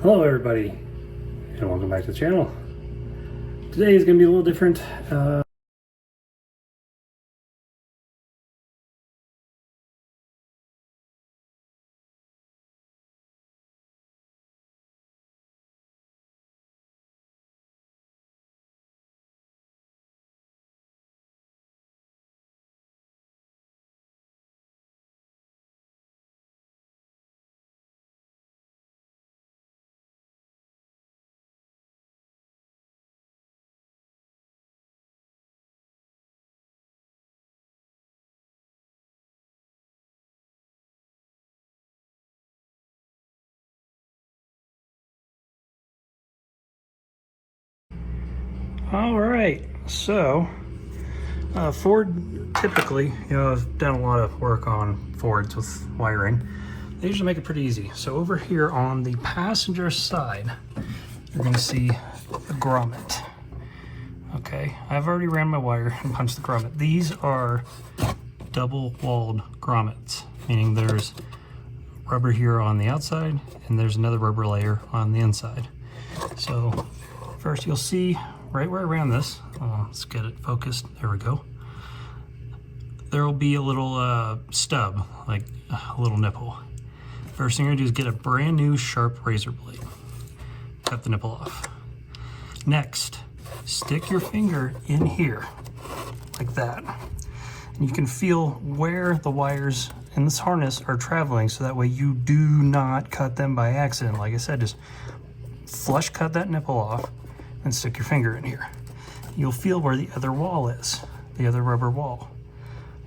Hello everybody, and welcome back to the channel. Today is going to be a little different. All right, so Ford typically, I've done a lot of work on Fords with wiring. They usually make it pretty easy. So over here on the passenger side, you're going to see a grommet. Okay, I've already ran my wire and punched the grommet. These are double-walled grommets, meaning there's rubber here on the outside and there's another rubber layer on the inside. So first you'll see right where I ran this, let's get it focused, there we go. There will be a little stub, like a little nipple. First thing you're gonna do is get a brand new sharp razor blade. Cut the nipple off. Next, stick your finger in here, like that. And you can feel where the wires in this harness are traveling, so that way you do not cut them by accident. Like I said, just flush cut that nipple off and stick your finger in here. You'll feel where the other wall is, the other rubber wall.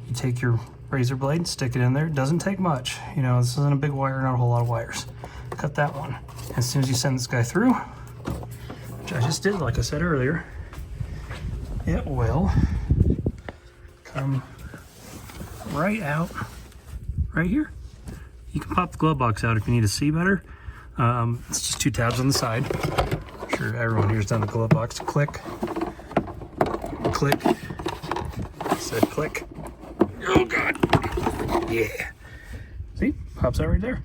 You take your razor blade, stick it in there. It doesn't take much. This isn't a big wire, not a whole lot of wires. Cut that one. As soon as you send this guy through, which I just did, like I said earlier, it will come right out, right here. You can pop the glove box out if you need to see better. It's just two tabs on the side. I'm sure everyone here's done the glove box. Click, click, said click. Oh God, yeah. See, pops out right there.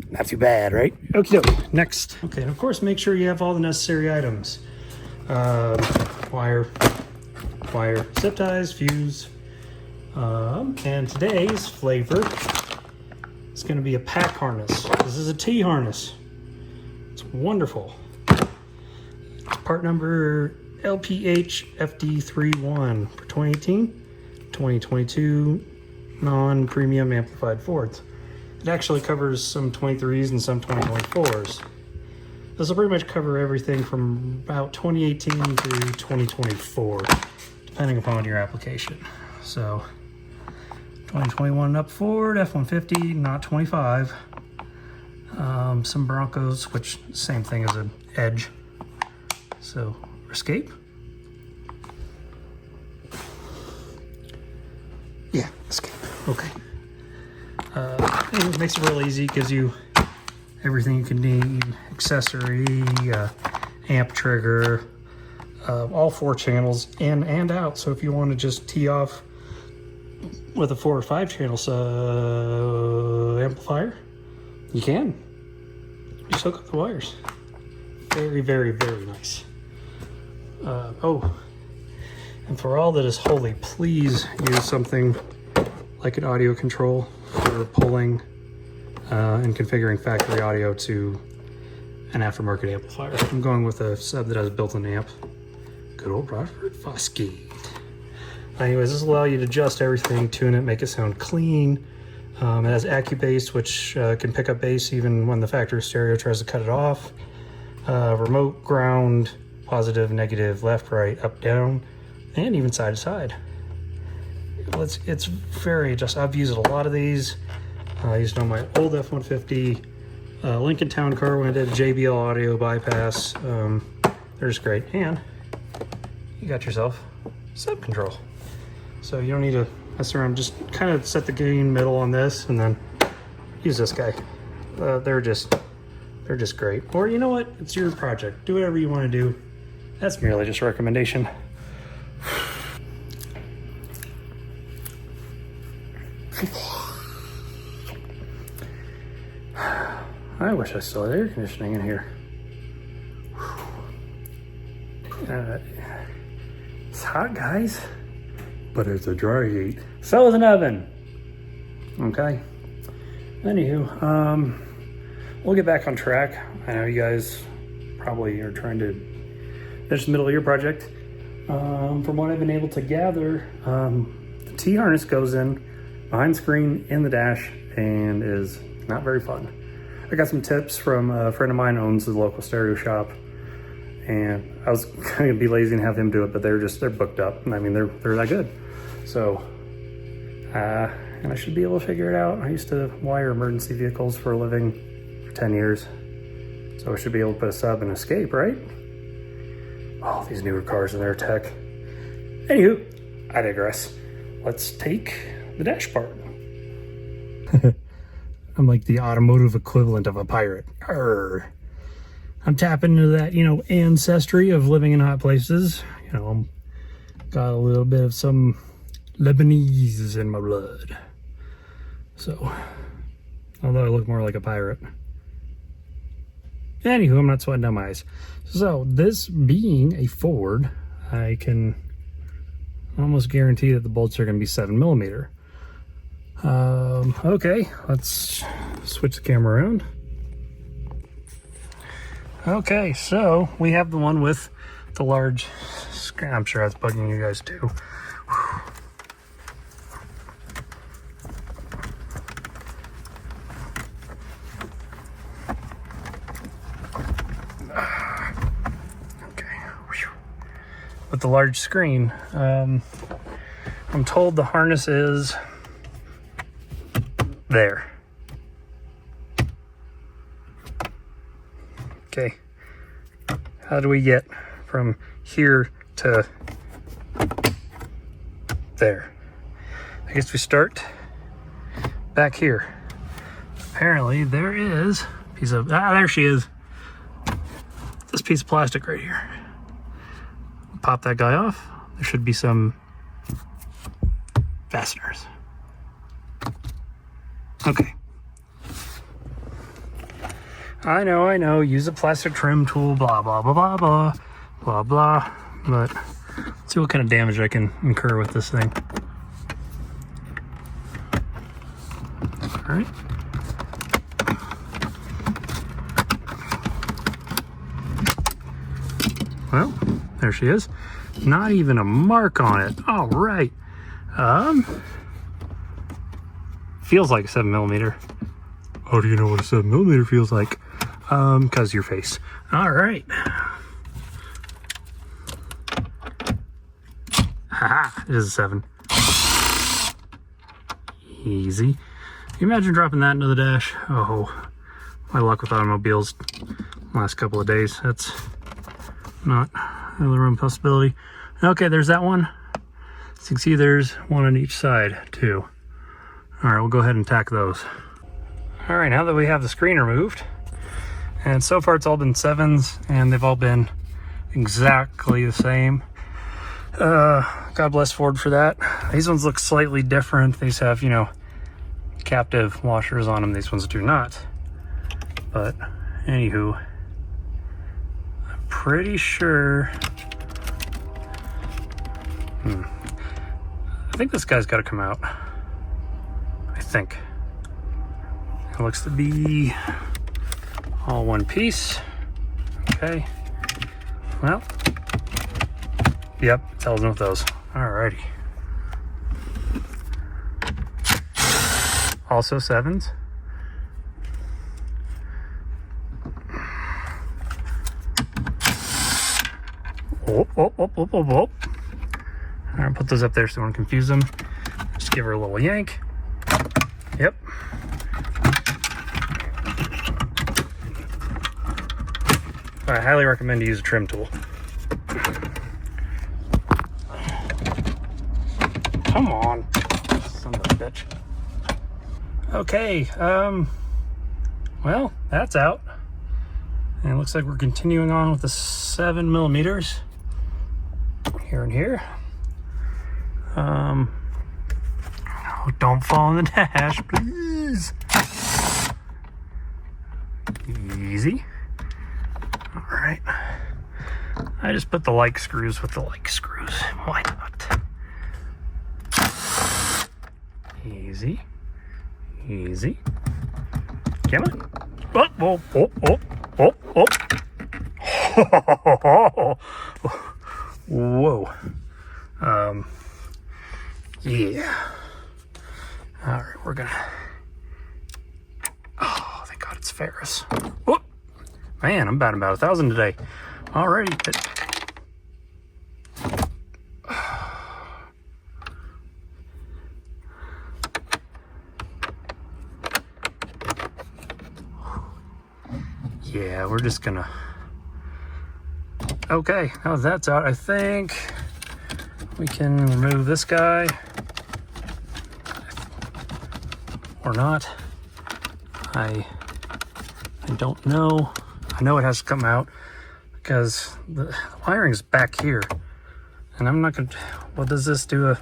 Not too bad, right? Okie doke. Next. Okay, and of course, make sure you have all the necessary items. Wire, zip ties, fuse, and today's flavor is going to be a pack harness. This is a T harness. It's wonderful. Part number LPH FD31 for 2018-2022 non-premium amplified Fords. It actually covers some 23s and some 2024s. This will pretty much cover everything from about 2018 to 2024, depending upon your application. So 2021 up Ford, F-150, not 25. Some Broncos, which same thing as an Edge. So Escape. Yeah, Escape. Okay. It makes it real easy. Gives you everything you can need: accessory, amp trigger, all 4 channels in and out. So if you want to just tee off with a 4 or 5 channel amplifier, you can. Just hook up the wires. Very, very, very nice. Oh, and for all that is holy, please use something like an audio control for pulling and configuring factory audio to an aftermarket amplifier. I'm going with a sub that has a built-in amp. Good old Robert Foskey. Anyways, this will allow you to adjust everything, tune it, make it sound clean. It has AccuBass, which can pick up bass even when the factory stereo tries to cut it off. Remote ground, positive, negative, left, right, up, down, and even side to side. It's very adjustable. I've used a lot of these. I used it on my old F-150 Lincoln Town Car when I did a JBL audio bypass. They're just great. And you got yourself sub control. So you don't need to mess around. Just kind of set the gain middle on this and then use this guy. They're just great. Or you know what? It's your project. Do whatever you want to do. That's merely just a recommendation. I wish I still had air conditioning in here. It's hot, guys, but it's a dry heat. So is an oven. Okay. Anywho, we'll get back on track. I know you guys probably are trying to finish the middle of your project. From what I've been able to gather, the T-harness goes in behind the screen in the dash and is not very fun. I got some tips from a friend of mine who owns the local stereo shop, and I was going to be lazy and have him do it, but they're booked up. I mean, they're that good. So, and I should be able to figure it out. I used to wire emergency vehicles for a living for 10 years. So I should be able to put a sub and escape, right? Oh, these newer cars and their tech. Anywho, I digress. Let's take the dash part. I'm like the automotive equivalent of a pirate. Arr. I'm tapping into that, ancestry of living in hot places. Got a little bit of some Lebanese in my blood. So, although I look more like a pirate. Anywho, I'm not sweating down my eyes. So, this being a Ford, I can almost guarantee that the bolts are going to be 7mm. Okay, let's switch the camera around. Okay, so we have the one with the large screen. I'm sure that's bugging you guys too. With the large screen, I'm told the harness is there. Okay, how do we get from here to there? I guess we start back here. Apparently there is a piece of, there she is. This piece of plastic right here. Pop that guy off. There should be some fasteners. Okay. I know, use a plastic trim tool, blah, blah, blah, blah, blah, blah, blah, but let's see what kind of damage I can incur with this thing. All right. Well, there she is. Not even a mark on it. All right. Feels like a 7mm. How do you know what a 7mm feels like? Because your face. All right. Haha, it is a 7. Easy. Can you imagine dropping that into the dash? Oh, my luck with automobiles last couple of days. That's not really a real possibility. Okay, there's that one. As you can see, there's one on each side too. All right, we'll go ahead and tack those. All right, now that we have the screen removed, and so far it's all been 7s, and they've all been exactly the same. God bless Ford for that. These ones look slightly different. These have, captive washers on them. These ones do not. But anywho, I'm pretty sure. I think this guy's got to come out. I think. It looks to be all one piece. Okay. Well, yep, tells me with those. Alrighty. Also 7s. Oh. All right, put those up there so I don't confuse them. Just give her a little yank. Yep. I highly recommend to use a trim tool. Come on, son of a bitch. Okay, well, that's out. And it looks like we're continuing on with the 7mm here and here. Oh, don't fall in the dash, please. Easy. All right. I just put the like screws with the like screws. Why not? Easy. Easy. Come on. Oh, oh, oh, oh, oh, oh. Whoa. Yeah. All right, we're gonna. Oh, thank God it's Ferris. Whoop. Man, I'm batting about 1,000 today. Alrighty. Yeah, we're just gonna. Okay, now that's out, I think we can remove this guy. Or not. I don't know. I know it has to come out because the wiring's back here. And I'm not gonna, what does this do?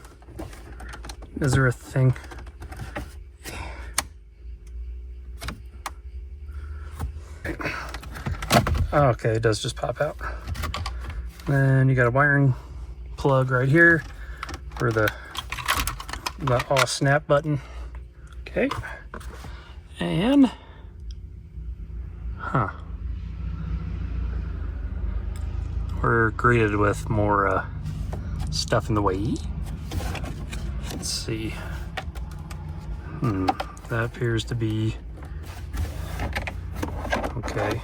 Is there a thing? Okay, it does just pop out. Then you got a wiring plug right here for the all snap button. Okay. And, we're greeted with more stuff in the way. Let's see. That appears to be okay.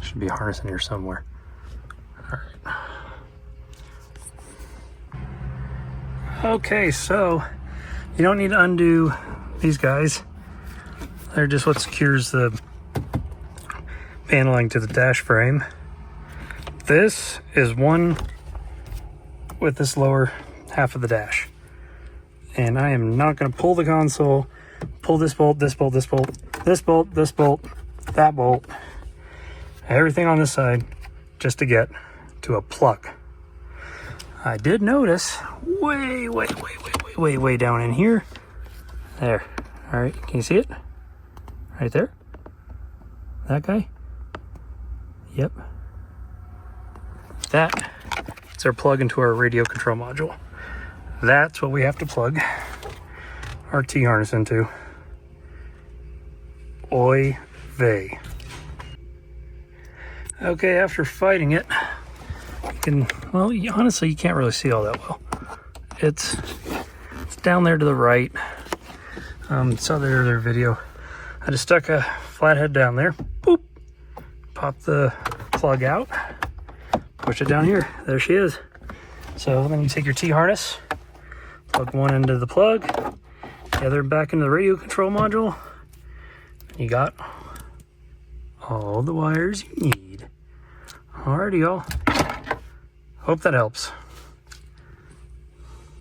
Should be a harness in here somewhere. All right. Okay, so you don't need to undo these guys. They're just what secures the paneling to the dash frame. This is one with this lower half of the dash. And I am not going to pull the console, pull this bolt, this bolt, this bolt, this bolt, this bolt, that bolt, everything on this side just to get to a plug. I did notice way down in here. There. All right, can you see it? Right there? That guy? Yep. That is our plug into our radio control module. That's what we have to plug our T-harness into. Oy vey. Okay, after fighting it, you can, well, honestly, you can't really see all that well. It's down there to the right. Saw the other video. I just stuck a flathead down there. Boop. Pop the plug out. Push it down here. There she is. So then you take your T-harness, plug one into the plug, the other back into the radio control module. You got all the wires you need. Alrighty, y'all. Hope that helps.